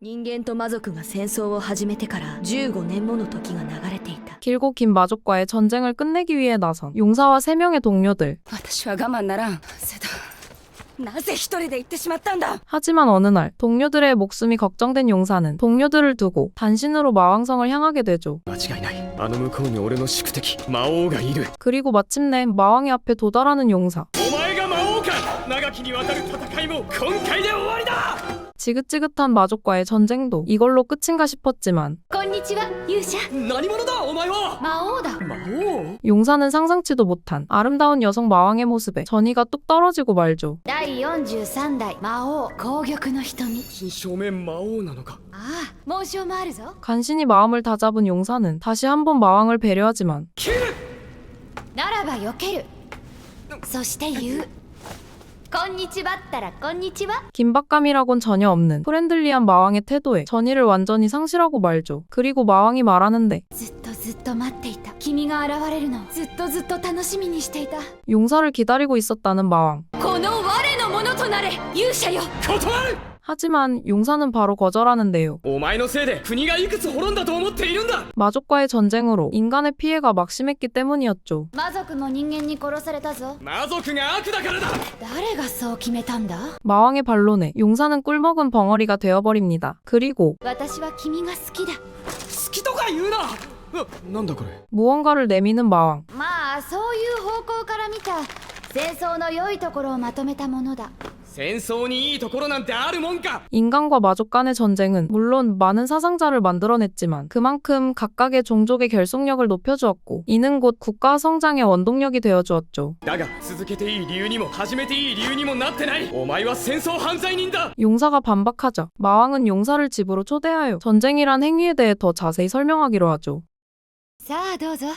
人間と魔族が戦争を始めてから15年もの時が流れていた。 길고 긴 마족과의 전쟁을 끝내기 위해 나선 용사와 3명의 동료들. 私は我慢ならん。せだ。なぜ一人で行ってしまったんだ。 하지만 어느 날 동료들의 목숨이 걱정된 용사는 동료들을 두고 단신으로 마왕성을 향하게 되죠. 間違いない。あの向こうに俺の宿敵魔王がいる。 그리고 마침내 마왕의 앞에 도달하는 용사. お前が魔王か。長きにわたる戦いも今回で終わりだ。 지긋지긋한 마족과의 전쟁도 이걸로 끝인가 싶었지만 こんにちは、勇者。何者だお前は。魔王だ。魔王。 용사는 상상치도 못한 아름다운 여성 마왕의 모습에 전의가 뚝 떨어지고 말죠. 第43代魔王紅玉の瞳。金正面魔王なのか。ああ、紋章もあるぞ。 간신히 마음을 다잡은 용사는 다시 한번 마왕을 배려하지만 ならば避ける。そして言う。こんにちはったらこんにちは。 긴박감이라곤 전혀 없는 프렌들리한 마왕의 태도에 전의를 완전히 상실하고 말죠. 그리고 마왕이 말하는데 ずっと待っていた。君が現れるのをずっと楽しみにしていた。 용사를 기다리고 있었다는 마왕. この我のものとなれ、勇者よ。断る。 하지만 용사는 바로 거절하는데요. お前のせいで国がいくつ滅んだと思っているんだ。 마족과의 전쟁으로 인간의 피해가 막심했기 때문이었죠. 魔族も人間に殺されたぞ。魔族が悪だからだ。誰がそう決めたんだ。 마왕의 반론에 용사는 꿀먹은 벙어리가 되어버립니다. 그리고 私は君が好きだ。好きとか言うな。なんだこれ。 무언가를 내미는 마왕. まあそういう方向から見た戦争の良いところをまとめたものだ。戦争にいいところなんてあるもんか。 인간과 마족 간의 전쟁은 물론 많은 사상자를 만들어냈지만 그만큼 각각의 종족의 결속력을 높여주었고 이는 곧 국가 성장의 원동력이 되어주었죠. だが続けていい理由にも始めていい理由にもなってない。お前は戦争犯罪人だ。 용사가 반박하자 마왕은 용사를 집으로 초대하여 전쟁이란 행위에 대해 더 자세히 설명하기로 하죠. さあどうぞ。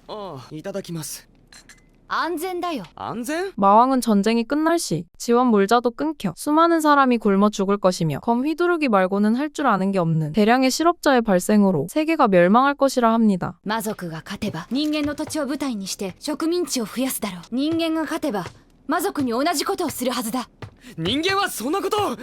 ああ、いただきます。安全だよ。安全？ 마왕은 전쟁이 끝날 시 지원 물자도 끊겨 수많은 사람이 굶어 죽을 것이며 검 휘두르기 말고는 할 줄 아는 게 없는 대량의 실업자의 발생으로 세계가 멸망할 것이라 합니다. 魔族が勝てば人間の土地を舞台にして植民地を増やすだろう。人間が勝てば魔族に同じことをするはずだ。人間はそんなことを。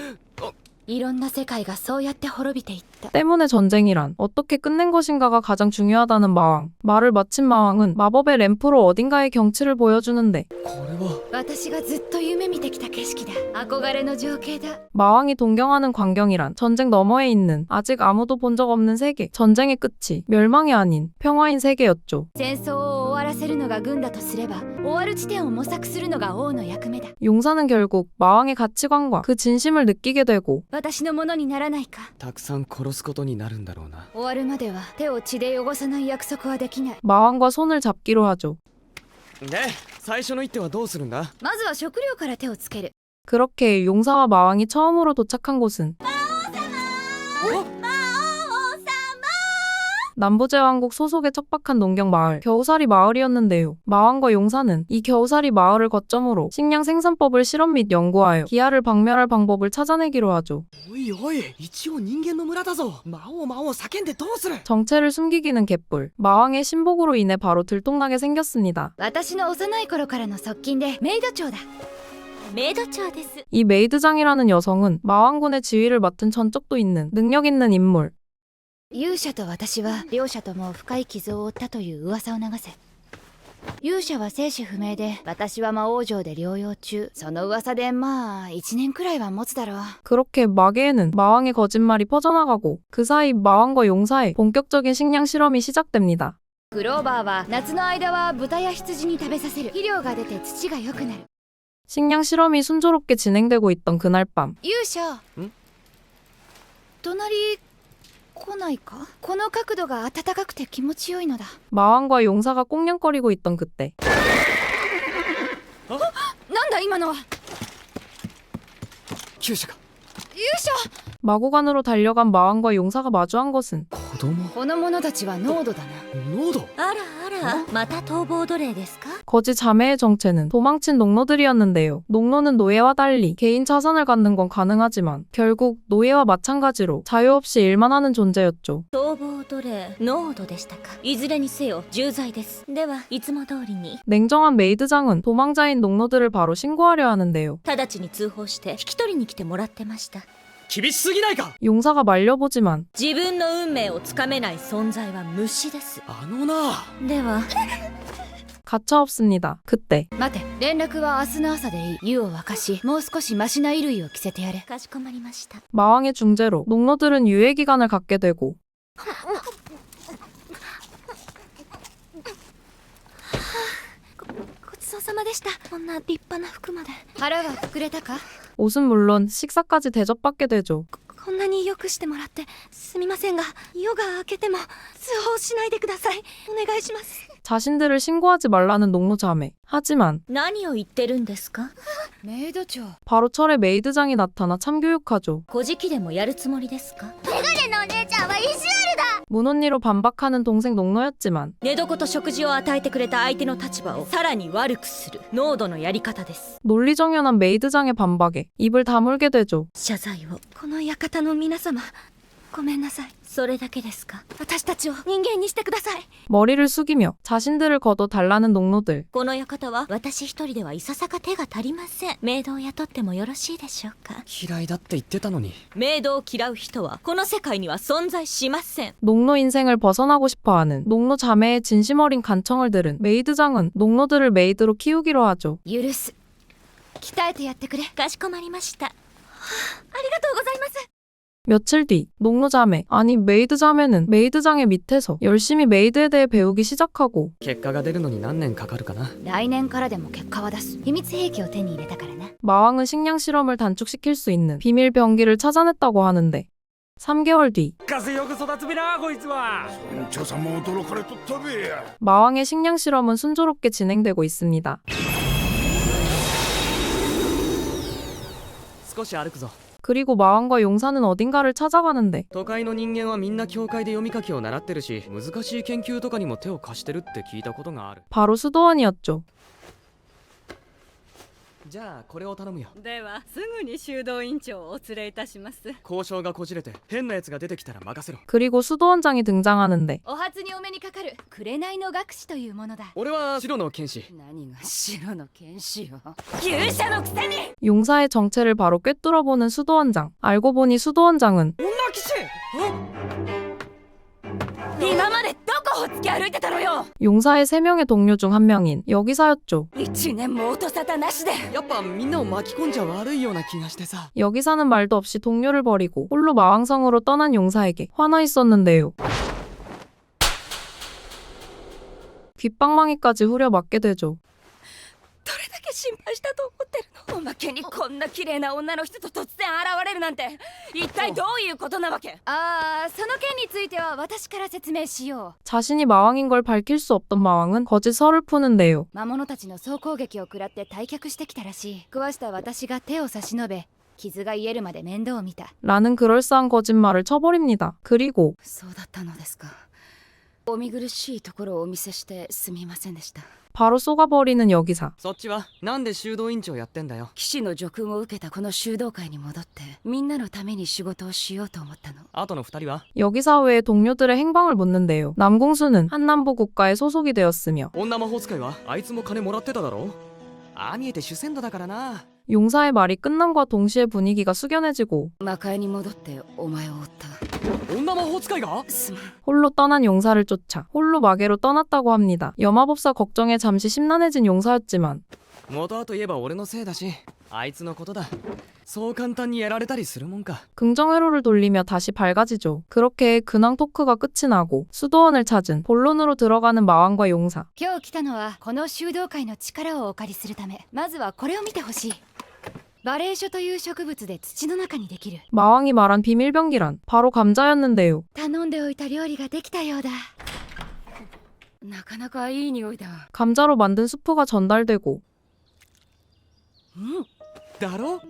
いろんな世界がそうやって滅びていった。 때문에 전쟁이란 어떻게 끝낸 것인가가 가장 중요하다는 마왕. 말을 마친 마왕은 마법의 램프로 어딘가의 경치를 보여주는데 これは。私がずっと夢見てきた景色だ。憧れの情景だ。 마왕이 동경하는 광경이란 전쟁 너머에 있는 아직 아무도 본 적 없는 세계. 전쟁의 끝이 멸망이 아닌 평화인 세계였죠. 戦争を終わらせるのが軍だとすれば、終わる地点を模索するのが王の役目だ。 용사는 결국 마왕의 가치관과 그 진심을 느끼게 되고 私のものにならないか。たくさん殺すことになるんだろうな。終わるまでは手を血で汚さない約束はできない。 마왕과 손을 잡기로 하죠. で、最初の一手はどうするんだ。まずは食料から手をつける。 그렇게 용사와 마왕이 처음으로 도착한 곳은 남부제왕국 소속의 척박한 농경 마을, 겨우살이 마을이었는데요. 마왕과 용사는 이 겨우살이 마을을 거점으로 식량 생산법을 실험 및 연구하여 기아를 박멸할 방법을 찾아내기로 하죠. おいおい、一応人間の村だぞ。魔王魔王叫んでどうする。 정체를 숨기기는 개뿔. 마왕의 신복으로 인해 바로 들통나게 생겼습니다. 私の幼い頃からの側近でメイド長だ。メイド長です。 이 메이드장이라는 여성은 마왕군의 지휘를 맡은 전적도 있는 능력 있는 인물. 勇者と私は両者とも深い傷を負ったという噂を流せ。勇者は生死不明で、私は魔王城で療養中。その噂でまあ1年くらいは持つだろう。 그렇게 마계에는 마왕의 거짓말이 퍼져나가고 그 사이 마왕과 용사의 본격적인 식량 실험이 시작됩니다. クローバーは夏の間は豚や羊に食べさせる。肥料が出て土が良くなる。 식량 실험이 순조롭게 진행되고 있던 그날 밤 勇者。隣来ないか。この角度が暖かくて気持ちよいのだ。 마왕과 용사가 꽁냥거리고 있던 그때 なんだ今のは。厩舎か。勇者。 마구간으로 달려간 마왕과 용사가 마주한 것은 子供。この者たちは濃度だな。濃度。あらあら、また逃亡奴隷ですか。 거지 자매의 정체는 도망친 농노들이었는데요. 농노는 노예와 달리 개인 자산을 갖는 건 가능하지만 결국 노예와 마찬가지로 자유 없이 일만 하는 존재였죠. 逃亡奴隷濃度でしたか。いずれにせよ重罪です。ではいつも通りに 냉정한 메이드장은 도망자인 농노들을 바로 신고하려 하는데요. 直ちに通報して引き取りに来てもらってました。厳しすぎないか。 용사가 말려보지만 自分の運命をつかめない存在は虫です。あのな。では 가차없습니다. 그때 待て、連絡は明日の朝でいい。湯を沸かし、もう少しマシな衣類を着せてやれ。かしこまりました。 마왕의 중재로 농노들은 유예기간을 갖게 되고 ごちそうさまでした。こんな立派な服まで。腹は膨れたか？ 옷은 물론 식사까지 대접받게 되죠. こんなによくしてもらってすみませんが、夜が明けても通報しないでください。お願いします。 자신들을 신고하지 말라는 농노 자매. 하지만 何を言ってるんですか？メイド長。 바로 철에 메이드장이 나타나 참교육하죠. 小じでもやるつもりですか？ 문언니로 반박하는 동생 농노였지만 寝床と食事を与えてくれた相手の立場をさらに悪くする濃度のやり方です。 논리정연한 메이드장의 반박에 입을 다물게 되죠. 謝罪を。この館の皆様、ごめんなさい。それだけですか？私たちを人間にしてください。 머리를 숙이며 자신들을 거둬달라는 농노들. この館は私一人ではいささか手が足りません。メイドを雇ってもよろしいでしょうか？嫌いだって言ってたのに。メイドを嫌う人はこの世界には存在しません。 농노 인생을 벗어나고 싶어하는 농노 자매의 진심 어린 간청을 들은 메이드장은 농노들을 메이드로 키우기로 하죠. 許す。鍛えてやってくれ。かしこまりました。ありがとうございます。 며칠 뒤 농노 자매, 아니 메이드 자매는 메이드장의 밑에서 열심히 메이드에 대해 배우기 시작하고 結果が出るのに何年かかるかな。来年からでも結果は出す。秘密兵器を手に入れたからな。 마왕은 식량 실험을 단축시킬 수 있는 비밀 병기를 찾아냈다고 하는데 3개월 뒤 風よく育つべなこいつは。調査も驚かれとったべや。 마왕의 식량 실험은 순조롭게 진행되고 있습니다. 少し歩くぞ。 그리고 마왕과 용사는 어딘가를 찾아가는데 都会の人間はみんな教会で読み書きを習ってるし、難しい研究とかにも手を貸してるって聞いたことがある。 바로 수도원이었죠. じゃあこれを頼むよ。ではすぐに修道院長をお連れいたします。交渉がこじれて変なやつが出てきたら任せろ。 그리고 수도원장이 등장하는데 お初にお目にかかる紅の学士というものだ。俺は白の剣士。何が白の剣士よ。勇者のくせに。 용사의 정체를 바로 꿰뚫어보는 수도원장. 알고 보니 수도원장은 女騎士。今までどこを突き歩いてたのよ。 용사의 3명의 동료 중 한 명인 여기사였죠. 1年も音沙汰なしで。やっぱみんなを巻き込んじゃ悪いような気がしてさ。 여기사는 말도 없이 동료를 버리고 홀로 마왕성으로 떠난 용사에게 화나 있었는데요. 귓방망이까지 후려맞게 되죠. どれだけ心配したと思ってるの。おまけにこんな綺麗な女の人と突然現れるなんて、一体どういうことなわけ？ああ、その件については私から説明しよ 자신이 마왕인 걸 밝힐 수 없던 마왕은 거짓 설을 푸는데요. う。魔物たちの総攻撃を食らって退却してきたらしい。壊した私が手を差し伸べ、傷が癒えるまで面倒を見た。 라는 그럴싸한 거짓말을 쳐버립니다. 그리고 そうだったのですか。お見苦しいところをお見せしてすみませんでした。 바로 쏘가버리는 여기사. そっちはなんで修道院長やってんだよ。騎士の叙勲を受けたこの修道会に戻ってみんなのために仕事をしようと思ったの。あとの二人は？ 여기사 외의 동료들의 행방을 묻는데요. 남궁수는 한남부 국가에 소속이 되었으며 女魔法使いはあいつも金もらってただろ。ああ見えて主戦度だからな。 용사의 말이 끝남과 동시에 분위기가 숙연해지고 魔界に戻ってお前を追った。女魔法使いが？すまん。 홀로 떠난 용사를 쫓아 홀로 마계로 떠났다고 합니다. 여마법사 걱정에 잠시 심란해진 용사였지만 元はといえば俺のせいだし、あいつのことだ。そう簡単にやられたりするもんか。 긍정 회로를 돌리며 다시 밝아지죠. 그렇게 근황 토크가 끝이 나고 수도원을 찾은 본론으로 들어가는 마왕과 용사. 今日来たのはこの修道会の力をお借りするため。まずはこれを見てほしい。バレー書という植物で土の中にできる。 마왕이 말한 비밀병기란 바로 감자였는데요. 頼んでおいた料理ができたようだ。なかなかいい匂いだ。 감자로 만든 수프가 전달되고 だろ？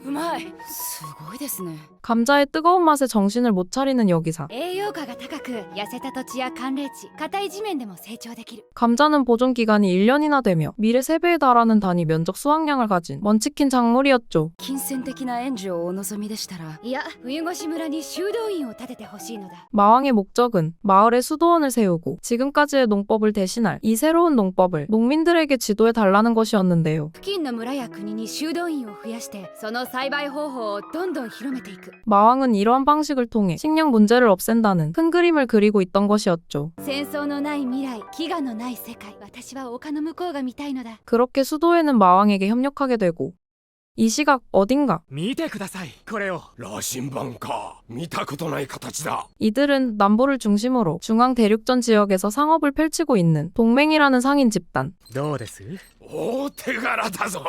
うまい。すごいですね。 감자의 뜨거운 맛에 정신을 못 차리는 여기사. 栄養価が高く痩せた土地や寒冷地、硬い地面でも成長できる。 감자는 보존 기간이 1년이나 되며 미래 3배에 달하는 단위 면적 수확량을 가진 먼치킨 작물이었죠. 金銭的な援助をお望みでしたら、いや、冬越村に修道院を建ててほしいのだ。 마왕의 목적은 마을에 수도원을 세우고 지금까지의 농법을 대신할 이 새로운 농법을 농민들에게 지도해 달라는 것이었는데요. 付近の村や国に修道院をを増やしてその栽培方法をどんどん広めていく。 마왕은 이러한 방식을 통해 식량 문제를 없앤다는 큰 그림을 그리고 있던 것이었죠. 戦争のない未来、飢餓のない世界、私は丘の向こうが見たいのだ。 그렇게 수도에는 마왕에게 협력하게 되고 이 시각 어딘가 見てくださいこれを羅針盤か見たことない形だ 이들은 남부를 중심으로 중앙 대륙전 지역에서 상업을 펼치고 있는 동맹이라는 상인 집단. どうです？大手柄だぞ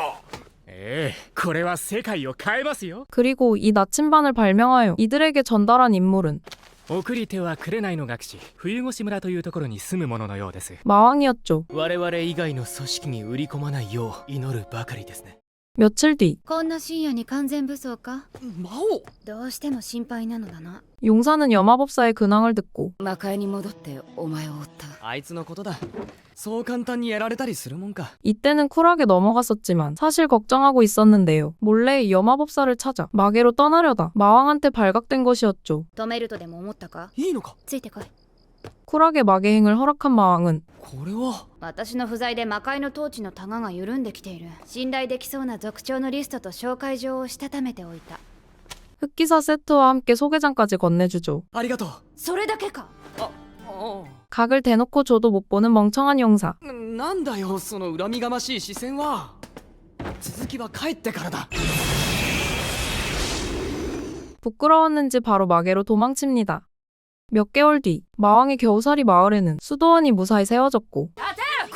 ええこれは世界を変えますよ 그리고 이 나침반을 발명하여 이들에게 전달한 인물은 送り手は紅の学士冬越村というところに住むもののようです 마왕이었죠. 我々以外の組織に売り込まないよう祈るばかりですね。 며칠 뒤 こんな深夜に完全武装か。魔王どうしても心配なのだな。 용사는 여마법사의 근황을 듣고 魔界に戻ってお前を追った。あいつのことだ。そう簡単にやられたりするもんか。 이때는 쿨하게 넘어갔었지만 사실 걱정하고 있었는데요. 몰래 여마법사를 찾아 마계로 떠나려다 마왕한테 발각된 것이었죠. 止めるとでも思ったか。いいのか。ついてこい。 쿨하게 마계행을 허락한 마왕은 これは私の不在で魔界の統治のタガが緩んできている。信頼できそうな族長のリストと紹介状をしたためておいた。 흑기사 세트와 함께 소개장까지 건네주죠. ありがとう。それだけか。각을 대놓고 줘도 못 보는 멍청한 용사. なんだよその恨みがましい視線は。続きは帰ってからだ。 부끄러웠는지 바로 마계로 도망칩니다. 몇 개월 뒤 마왕의 겨우살이 마을에는 수도원이 무사히 세워졌고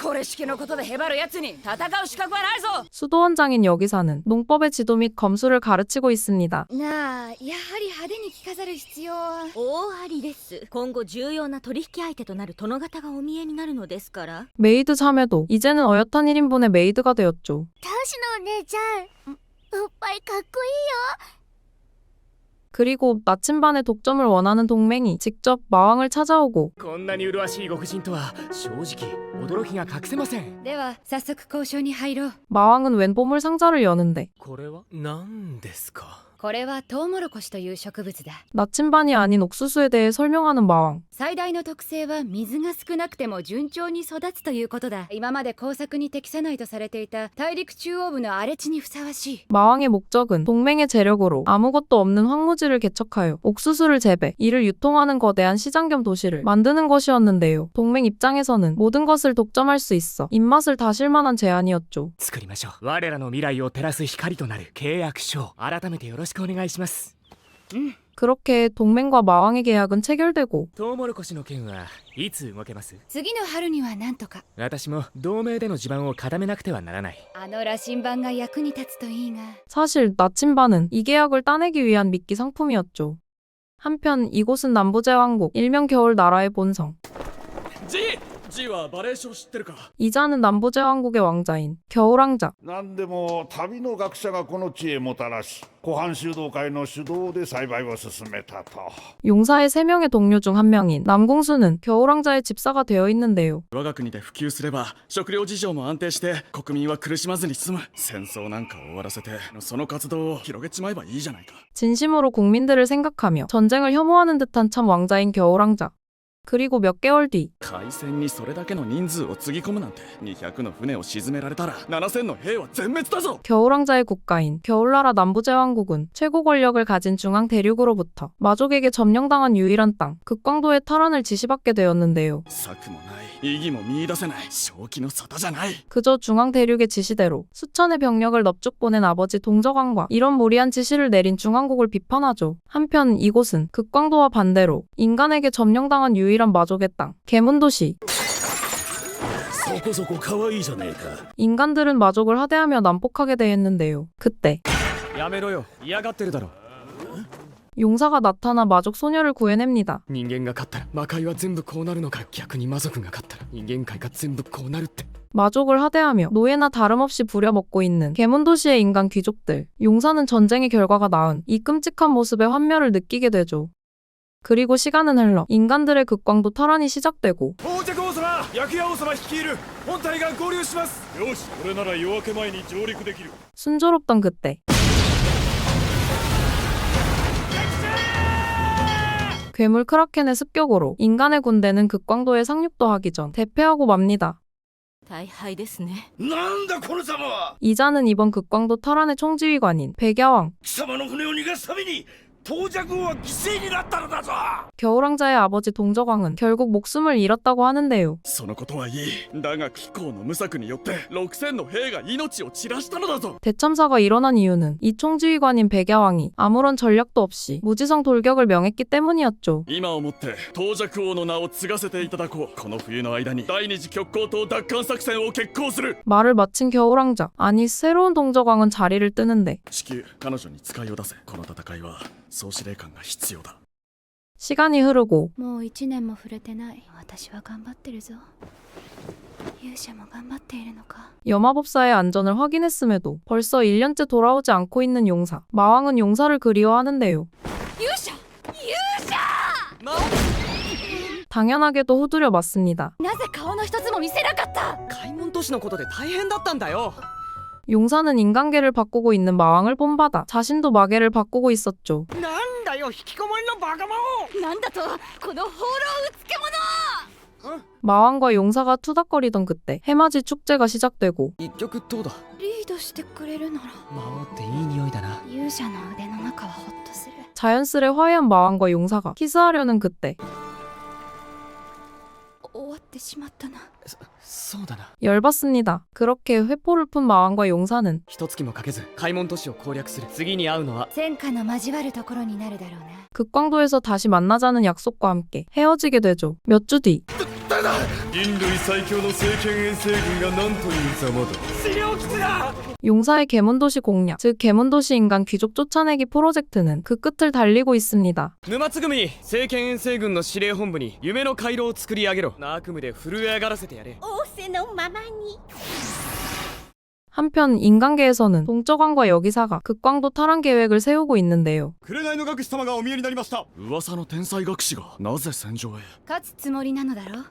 これ式のことでへばるやつに戦う資格はないぞ。 수도원장인 여기사는 농법의 지도 및 검수를 가르치고 있습니다. なあ、やはり派手に着飾る必要は。大ありです。今後重要な取引相手となる殿方がお見えになるのですから。 메이드 자매도 이제는 어엿한 1인분의 메이드가 되었죠. 大使のお姉ちゃん、おっぱいかっこいいよ。 그리고 나침반의 독점을 원하는 동맹이 직접 마왕을 찾아오고 こんなに麗しいご婦人とは正直驚きが隠せませんでは早速交渉に入ろう。 마왕은 웬 보물 상자를 여는데 これはなんですか。これはトウモロコシという植物だ。 나침반이 아닌 옥수수에 대해 설명하는 마왕. 最大の特性は水が少なくても順調に育つということだ。今まで工作に適さないとされていた大陸中央部の荒れ地にふさわしい。 마왕의 목적은 동맹의 재력으로 아무것도 없는 황무지를 개척하여 옥수수를 재배, 이를 유통하는 거대한 시장 겸 도시를 만드는 것이었는데요. 동맹 입장에서는 모든 것을 독점할 수 있어 입맛을 다실 만한 제안이었죠. 作りましょう我らの未来を照らす光となる契約書改めてよろしくお願いします 그렇게 동맹과 마왕의 계약은 체결되고 トウモロコシの件はいつ動けます？次の春にはなんとか。私も同盟での地盤を固めなくてはならない。あの羅針盤が役に立つといいが。 사실 나침반은 이 계약을 따내기 위한 미끼 상품이었죠. 한편 이곳은 남부제왕국 일명 겨울 나라의 본성. Gはバレエ書知ってるか。 이자는 남부제왕국의 왕자인 겨울왕자. 何でも旅の学者がこの地へもたらし湖畔修道会の主導で栽培を進めたと。 용사의 3명의 동료 중 한 명인 남궁수는 겨울왕자의 집사가 되어 있는데요. 我が国で普及すれば食料事情も安定して国民は苦しまずに済む。戦争なんか終わらせてその活動を広げちまえばいいじゃないか。 진심으로 국민들을 생각하며 전쟁을 혐오하는 듯한 참 왕자인 겨울왕자. 그리고 몇 개월 뒤 海戦にそれだけの人数をつぎ込むなんて200の船を沈められたら7000の兵は全滅だぞ。 겨울왕자의 국가인 겨울나라 남부제왕국은 최고 권력을 가진 중앙 대륙으로부터 마족에게 점령당한 유일한 땅 극광도의 탈환을 지시받게 되었는데요. 策もない意義も見出せない正気の沙汰じゃない。 그저 중앙 대륙의 지시대로 수천의 병력을 넙죽 보낸 아버지 동저광과 이런 무리한 지시를 내린 중앙국을 비판하죠. 한편 이곳은 극광도와 반대로 인간에게 점령당한 유일한 마족의 땅 개문도시. そこそこ可愛いじゃねえか。 인간들은 마족을 하대하며 난폭하게 대했는데요. 그때 やめろよ。嫌がってるだろ。 용사가 나타나 마족 소녀를 구해냅니다. 人間が勝ったら魔界は全部こうなるのか。逆に魔族が勝ったら人間界が全部こうなるって。 마족을 하대하며 노예나 다름없이 부려먹고 있는 개문도시의 인간 귀족들. 용사는 전쟁의 결과가 낳은 이 끔찍한 모습의 환멸을 느끼게 되죠. 그리고 시간은 흘러 인간들의 극광도 탈환이 시작되고 到着王様、焼屋王様率いる本隊が合流します。よし、これなら夜明け前に上陸できる。 순조롭던 그때 괴물 크라켄의 습격으로 인간의 군대는 극광도에 상륙도 하기 전 대패하고 맙니다. 大敗ですね。なんだこの様は。 이자는 이번 극광도 탈환의 총지휘관인 백야왕, 貴様の船を逃がすために東尺王は犠牲になったのだぞ。 겨울왕자의 아버지 동저광은 결국 목숨을 잃었다고 하는데요. そのことはいい。だが貴公の無策によって6000の兵が命を散らしたのだぞ。 대참사가 일어난 이유는 이 총지휘관인 백야왕이 아무런 전략도 없이 무지성 돌격을 명했기 때문이었죠. 今をもって東尺王の名を継がせていただこう。この冬の間に第二次極光島奪還作戦を決行する。 말을 마친 겨울왕자, 아니 새로운 동저광은 자리를 뜨는데 至急彼女に使いを出せ。この戦いは総司令官が必要だ。 시간이 흐르고 もう1年も触れてない。私は頑張ってるぞ。勇者も頑張っているのか。 여마법사의 안전을 확인했음에도 벌써 1년째 돌아오지 않고 있는 용사. 마왕은 용사를 그리워하는데요. 勇者勇者 당연하게도 후두려 맞습니다. なぜ顔の一つも見せなかった。開門都市のことで大変だったんだよ。 용사는 인간계를 바꾸고 있는 마왕을 본받아 자신도 마계를 바꾸고 있었죠. なんだよ引きこもりのバカ者。なんだとこの放浪うつけ者。 마왕과 용사가 투닥거리던 그때 해맞이 축제가 시작되고 一曲どうだ。リードしてくれるなら魔王っていい匂いだな。勇者の腕の中はホッとする。 자연스레 화해한 마왕과 용사가 키스하려는 그때 終わってしまったな。そうだな。 열받습니다. 그렇게 회포를 푼 마왕과 용사는 一月もかけず開門都市を攻略する。次に会うのは戦火の交わるところになるだろうな。 극광도에서 다시 만나자는 약속과 함께 헤어지게 되죠. 몇 주 뒤 人類最強の聖剣遠征軍がなんというざまだ。資料基地だ。 용사의 개문도시 공략, 즉 개문도시 인간 귀족 쫓아내기 프로젝트는 그 끝을 달리고 있습니다. 沼津組聖剣遠征軍の司令本部に夢の回廊を作り上げろ。悪夢で震え上がらせてやれ。仰せのままに。 한편 인간계에서는 동저광과 여기사가 극광도 탈환 계획을 세우고 있는데요. 紅の学士様がお見えになりました。噂の天才学士がなぜ戦場へ。勝つつもりなのだろう。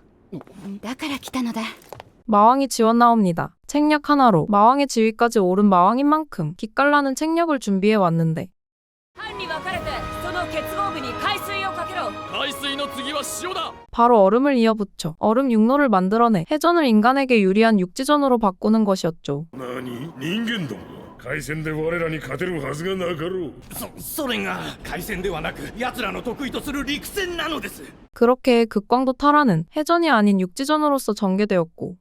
だから来たのだ。 마왕이 지원 나옵니다. 책략 하나로 마왕의 지위까지 오른 마왕인 만큼 기깔나는 책략을 준비해 왔는데 班に分かれてその結合部に海水をかけろ。海水の次は塩だ。 바로 얼음을 이어붙여 얼음 육로를 만들어내 해전을 인간에게 유리한 육지전으로 바꾸는 것이었죠. 何、人間ども海戦で我らに勝てるはずがなかろう。それが海戦ではなく奴らの得意とする陸戦なのです。 그렇게 극광도 탈환은 해전이 아닌 육지전으로서 전개되었고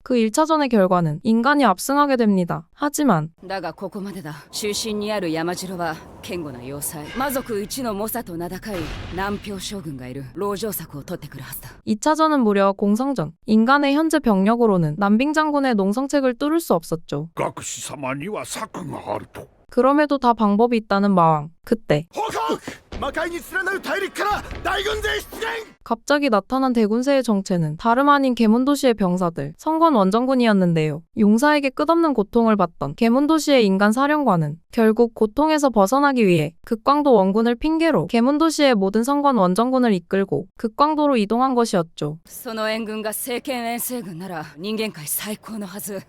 그 1차전의 결과는 인간이 압승하게 됩니다. 하지만 だがここまでだ。中心にある山城は堅固な要塞、魔族一の猛者と名高い南氷将軍がいる。籠城策を取ってくるはずだ。 2차전은 무려 공성전. 인간의 현재 병력으로는 남빙 장군의 농성책을 뚫을 수 없었죠. 学士様には策があると。 그럼에도 다 방법이 있다는 마왕. 그때 報告！魔界に連なる大陸から大軍勢出現！ 갑자기 나타난 대군세의 정체는 다름 아닌 개문도시의 병사들, 성권 원정군이었는데요. 용사에게 끝없는 고통을 받던 개문도시의 인간 사령관은 결국 고통에서 벗어나기 위해 극광도 원군을 핑계로 개문도시의 모든 성권 원정군을 이끌고 극광도로 이동한 것이었죠. その援軍が聖剣遠征軍なら人間界最高のはず。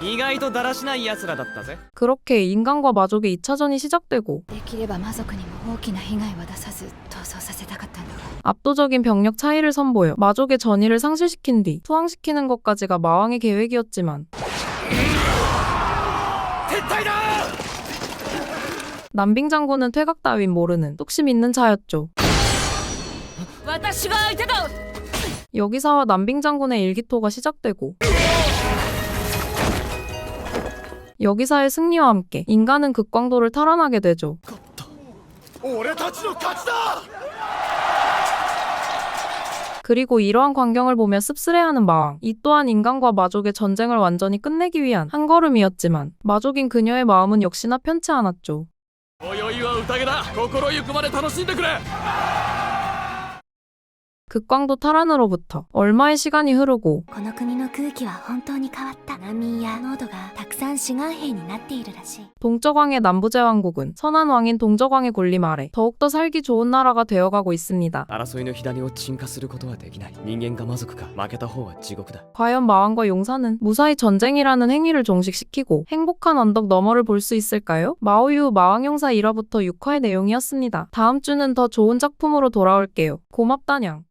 意外とだらしない奴らだったぜ。 그렇게 인간과 마족의 2차전이 시작되고 できれば魔族にも大きな被害は出さず逃走させたかったんだが。 압도적인 병력 차이를 선보여 마족의 전의를 상실시킨 뒤 투항시키는 것까지가 마왕의 계획이었지만 남빙 장군은 퇴각 따윈 모르는 뚝심 있는 자였죠. 私が相手だ。 여기사와 남빙 장군의 일기토가 시작되고 여기사의 승리와 함께 인간은 극광도를 탈환하게 되죠. 俺たちの勝ちだ！ 그리고 이러한 광경을 보며 씁쓸해하는 마왕. 이 또한 인간과 마족의 전쟁을 완전히 끝내기 위한 한 걸음이었지만 마족인 그녀의 마음은 역시나 편치 않았죠. 今宵は宴だ。心ゆくまで楽しんでくれ。 극광도 탈환으로부터 얼마의 시간이 흐르고 この国の空気は本当に変わった。難民や濃度がたくさん志願兵になっているらしい。 동적왕의 남부제왕국은 선한 왕인 동적왕의 군림 아래 더욱더 살기 좋은 나라가 되어가고 있습니다. 争いの火種を鎮火することはできない。人間が魔族か負けた方は地獄だ。 과연 마왕과 용사는 무사히 전쟁이라는 행위를 종식시키고 행복한 언덕 너머를 볼 수 있을까요? 마오유 마왕용사 1화부터 6화의 내용이었습니다. 다음 주는 더 좋은 작품으로 돌아올게요. 고맙다냥.